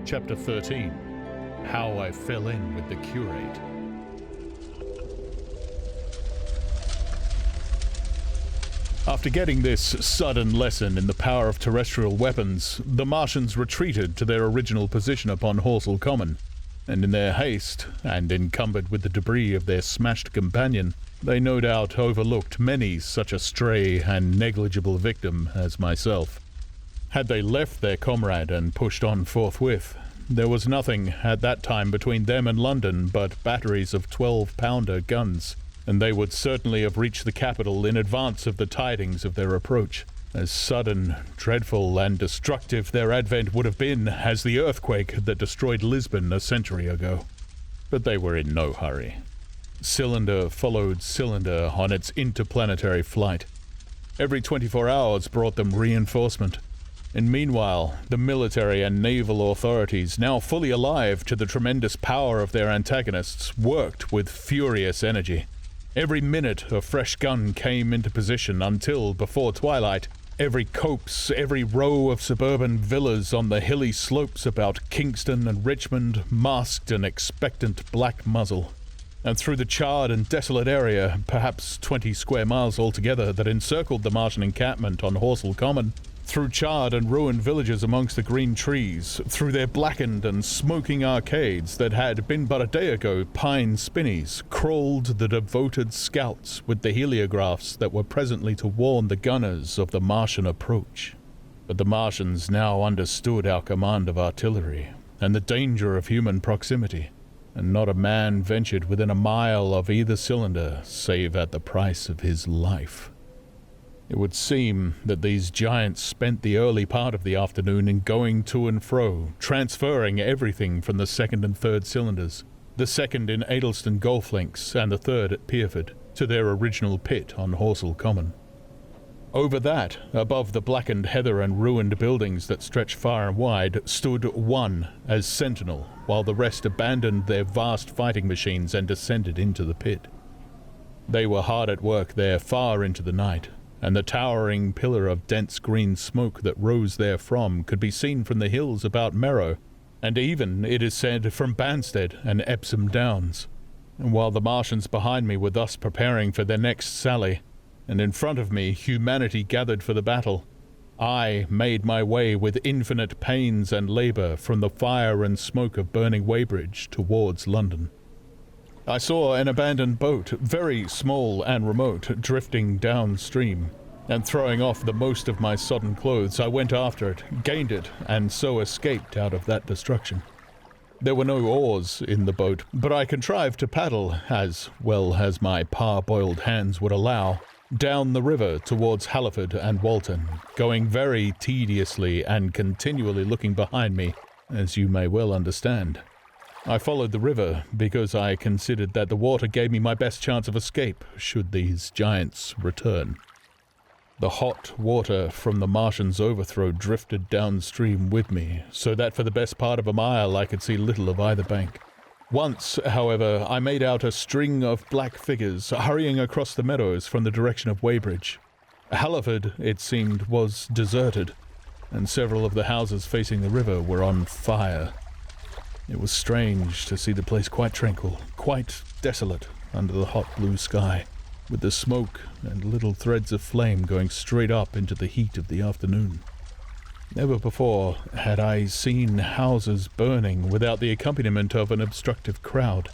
Chapter 13. How I Fell In with the Curate. After getting this sudden lesson in the power of terrestrial weapons, the Martians retreated to their original position upon Horsell Common, and in their haste, and encumbered with the debris of their smashed companion, they no doubt overlooked many such a stray and negligible victim as myself. Had they left their comrade and pushed on forthwith, there was nothing at that time between them and London but batteries of 12-pounder guns, and they would certainly have reached the capital in advance of the tidings of their approach. As sudden, dreadful, and destructive their advent would have been as the earthquake that destroyed Lisbon a century ago. But they were in no hurry. Cylinder followed cylinder on its interplanetary flight. Every 24 hours brought them reinforcement. And meanwhile, the military and naval authorities, now fully alive to the tremendous power of their antagonists, worked with furious energy. Every minute a fresh gun came into position until, before twilight, every copse, every row of suburban villas on the hilly slopes about Kingston and Richmond masked an expectant black muzzle. And through the charred and desolate area, perhaps 20 square miles altogether, that encircled the Martian encampment on Horsell Common, through charred and ruined villages amongst the green trees, through their blackened and smoking arcades that had been but a day ago pine spinneys, crawled the devoted scouts with the heliographs that were presently to warn the gunners of the Martian approach. But the Martians now understood our command of artillery and the danger of human proximity, and not a man ventured within a mile of either cylinder save at the price of his life. It would seem that these giants spent the early part of the afternoon in going to and fro, transferring everything from the second and third cylinders, the second in Addlestone Golf Links and the third at Pierford, to their original pit on Horsell Common. Over that, above the blackened heather and ruined buildings that stretched far and wide, stood one as sentinel, while the rest abandoned their vast fighting machines and descended into the pit. They were hard at work there far into the night, and the towering pillar of dense green smoke that rose therefrom could be seen from the hills about Merrow, and even, it is said, from Banstead and Epsom Downs. And while the Martians behind me were thus preparing for their next sally, and in front of me humanity gathered for the battle, I made my way with infinite pains and labour from the fire and smoke of burning Weybridge towards London. I saw an abandoned boat, very small and remote, drifting downstream, and throwing off the most of my sodden clothes, I went after it, gained it, and so escaped out of that destruction. There were no oars in the boat, but I contrived to paddle, as well as my parboiled hands would allow, down the river towards Halliford and Walton, going very tediously and continually looking behind me, as you may well understand. I followed the river because I considered that the water gave me my best chance of escape should these giants return. The hot water from the Martians' overthrow drifted downstream with me, so that for the best part of a mile I could see little of either bank. Once, however, I made out a string of black figures hurrying across the meadows from the direction of Weybridge. Halliford, it seemed, was deserted, and several of the houses facing the river were on fire. It was strange to see the place quite tranquil, quite desolate under the hot blue sky, with the smoke and little threads of flame going straight up into the heat of the afternoon. Never before had I seen houses burning without the accompaniment of an obstructive crowd.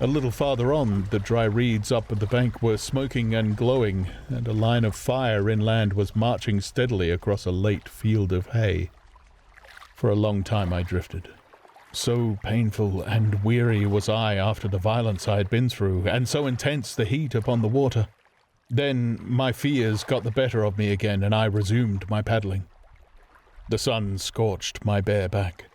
A little farther on, the dry reeds up at the bank were smoking and glowing, and a line of fire inland was marching steadily across a late field of hay. For a long time I drifted. So painful and weary was I after the violence I had been through, and so intense the heat upon the water. Then my fears got the better of me again, and I resumed my paddling. The sun scorched my bare back.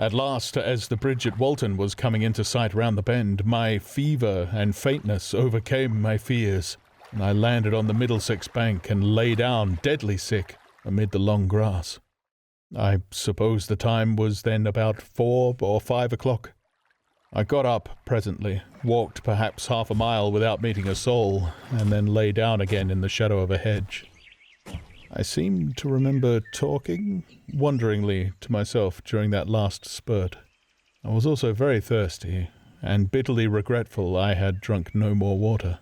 At last, as the bridge at Walton was coming into sight round the bend, my fever and faintness overcame my fears, and I landed on the Middlesex bank and lay down deadly sick amid the long grass. I suppose the time was then about 4 or 5 o'clock. I got up presently, walked perhaps half a mile without meeting a soul, and then lay down again in the shadow of a hedge. I seem to remember talking wonderingly to myself during that last spurt. I was also very thirsty, and bitterly regretful I had drunk no more water.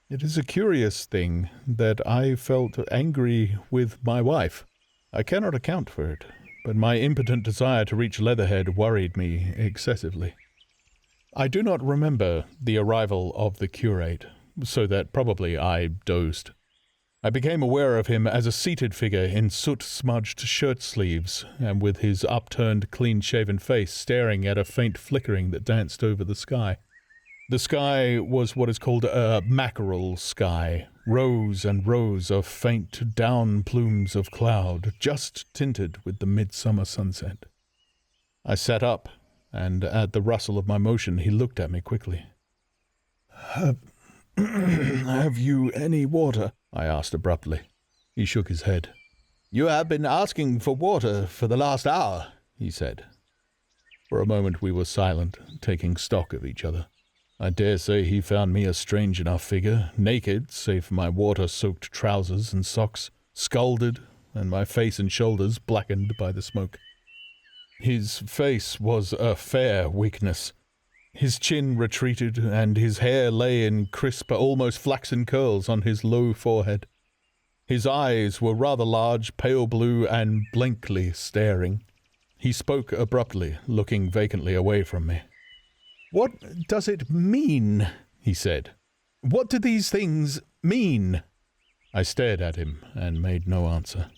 It is a curious thing that I felt angry with my wife. I cannot account for it, but my impotent desire to reach Leatherhead worried me excessively. I do not remember the arrival of the curate, so that probably I dozed. I became aware of him as a seated figure in soot-smudged shirt-sleeves, and with his upturned, clean-shaven face staring at a faint flickering that danced over the sky. The sky was what is called a mackerel sky, rows and rows of faint down plumes of cloud, just tinted with the midsummer sunset. I sat up, and at the rustle of my motion he looked at me quickly. Have you any water? I asked abruptly. He shook his head. You have been asking for water for the last hour, he said. For a moment we were silent, taking stock of each other. I dare say he found me a strange enough figure, naked, save for my water-soaked trousers and socks, scalded, and my face and shoulders blackened by the smoke. His face was a fair weakness. His chin retreated, and his hair lay in crisp, almost flaxen curls on his low forehead. His eyes were rather large, pale blue, and blankly staring. He spoke abruptly, looking vacantly away from me. "What does it mean?" he said. "What do these things mean?" I stared at him and made no answer.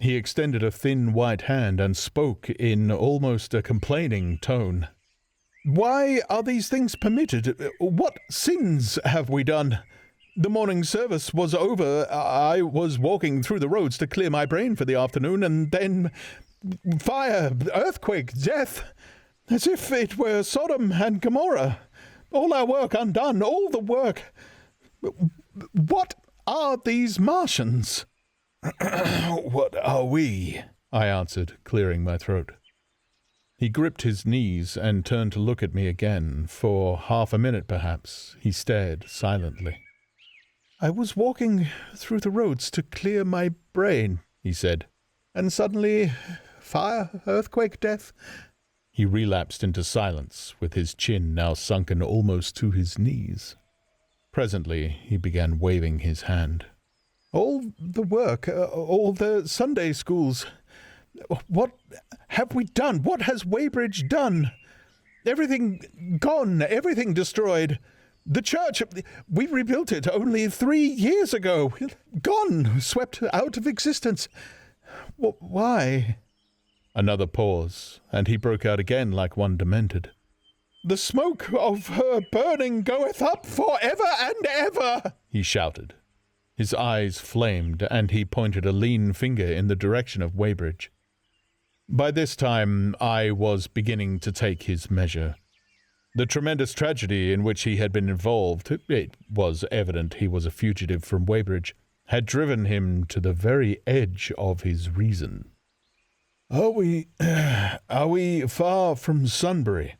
He extended a thin white hand and spoke in almost a complaining tone. "Why are these things permitted? What sins have we done? The morning service was over. I was walking through the roads to clear my brain for the afternoon, and then fire, earthquake, death, as if it were Sodom and Gomorrah. All our work undone, all the work. What are these Martians?" "What are we?" I answered, clearing my throat. He gripped his knees and turned to look at me again. For half a minute, perhaps, he stared silently. "I was walking through the roads to clear my brain," he said, "and suddenly, fire, earthquake, death." He relapsed into silence, with his chin now sunken almost to his knees. Presently he began waving his hand. "All the work, all the Sunday schools. What have we done? What has Weybridge done? Everything gone, everything destroyed. The church, we rebuilt it only 3 years ago. Gone, swept out of existence. Why?" Another pause, and he broke out again like one demented. "The smoke of her burning goeth up for ever and ever," he shouted. His eyes flamed, and he pointed a lean finger in the direction of Weybridge. By this time I was beginning to take his measure. The tremendous tragedy in which he had been involved, it was evident he was a fugitive from Weybridge, had driven him to the very edge of his reason. Are we far from Sunbury?"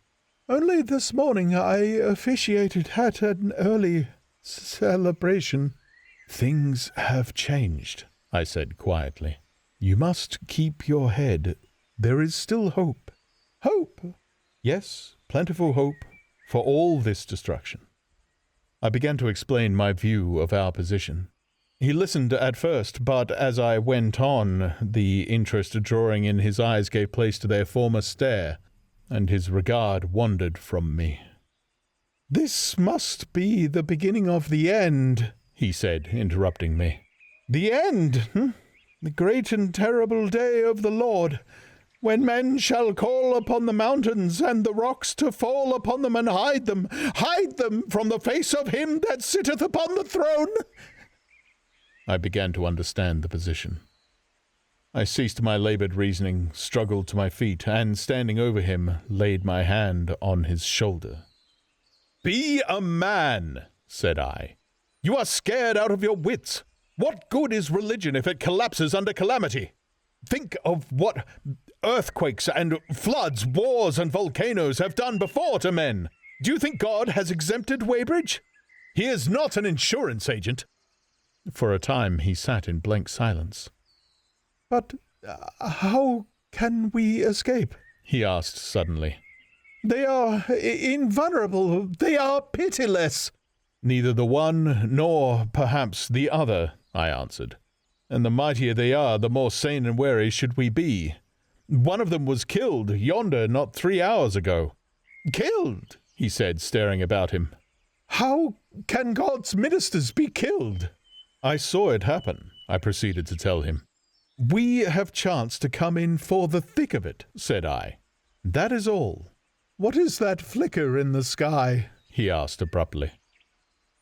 "Only this morning I officiated at an early celebration." "Things have changed," I said quietly. "You must keep your head. There is still hope." "Hope?" "Yes, plentiful hope for all this destruction." I began to explain my view of our position. He listened at first, but as I went on, the interest drawing in his eyes gave place to their former stare, and his regard wandered from me. "This must be the beginning of the end," he said, interrupting me. "The end, the great and terrible day of the Lord, when men shall call upon the mountains and the rocks to fall upon them and hide them from the face of him that sitteth upon the throne." I began to understand the position. I ceased my labored reasoning, struggled to my feet, and, standing over him, laid my hand on his shoulder. "Be a man," said I. "You are scared out of your wits. What good is religion if it collapses under calamity? Think of what earthquakes and floods, wars and volcanoes have done before to men. Do you think God has exempted Weybridge? He is not an insurance agent." For a time he sat in blank silence. "But how can we escape?" he asked suddenly. "They are invulnerable. They are pitiless." "Neither the one nor, perhaps, the other," I answered. "And the mightier they are, the more sane and wary should we be. One of them was killed yonder not 3 hours ago." "Killed?" he said, staring about him. "How can God's ministers be killed?" "I saw it happen," I proceeded to tell him. "We have chanced to come in for the thick of it," said I. "That is all." "What is that flicker in the sky?" he asked abruptly.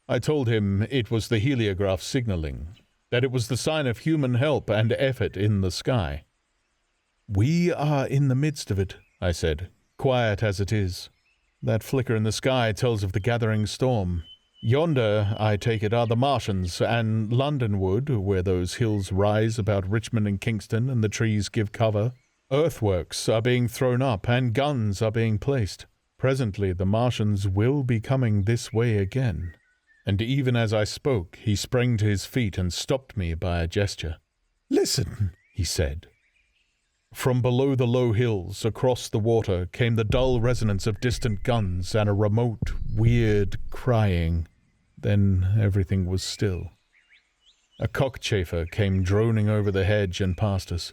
I told him it was the heliograph signaling, that it was the sign of human help and effort in the sky. "We are in the midst of it," I said, "quiet as it is. That flicker in the sky tells of the gathering storm. Yonder, I take it, are the Martians, and Londonward, where those hills rise about Richmond and Kingston and the trees give cover. Earthworks are being thrown up and guns are being placed. Presently the Martians will be coming this way again." And even as I spoke, he sprang to his feet and stopped me by a gesture. "Listen," he said. From below the low hills, across the water, came the dull resonance of distant guns and a remote, weird crying. Then everything was still. A cockchafer came droning over the hedge and past us.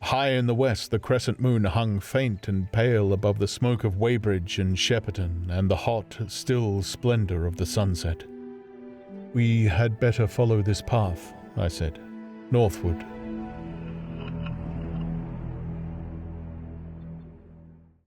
High in the west, the crescent moon hung faint and pale above the smoke of Weybridge and Shepperton and the hot, still splendor of the sunset. "We had better follow this path," I said. "Northward,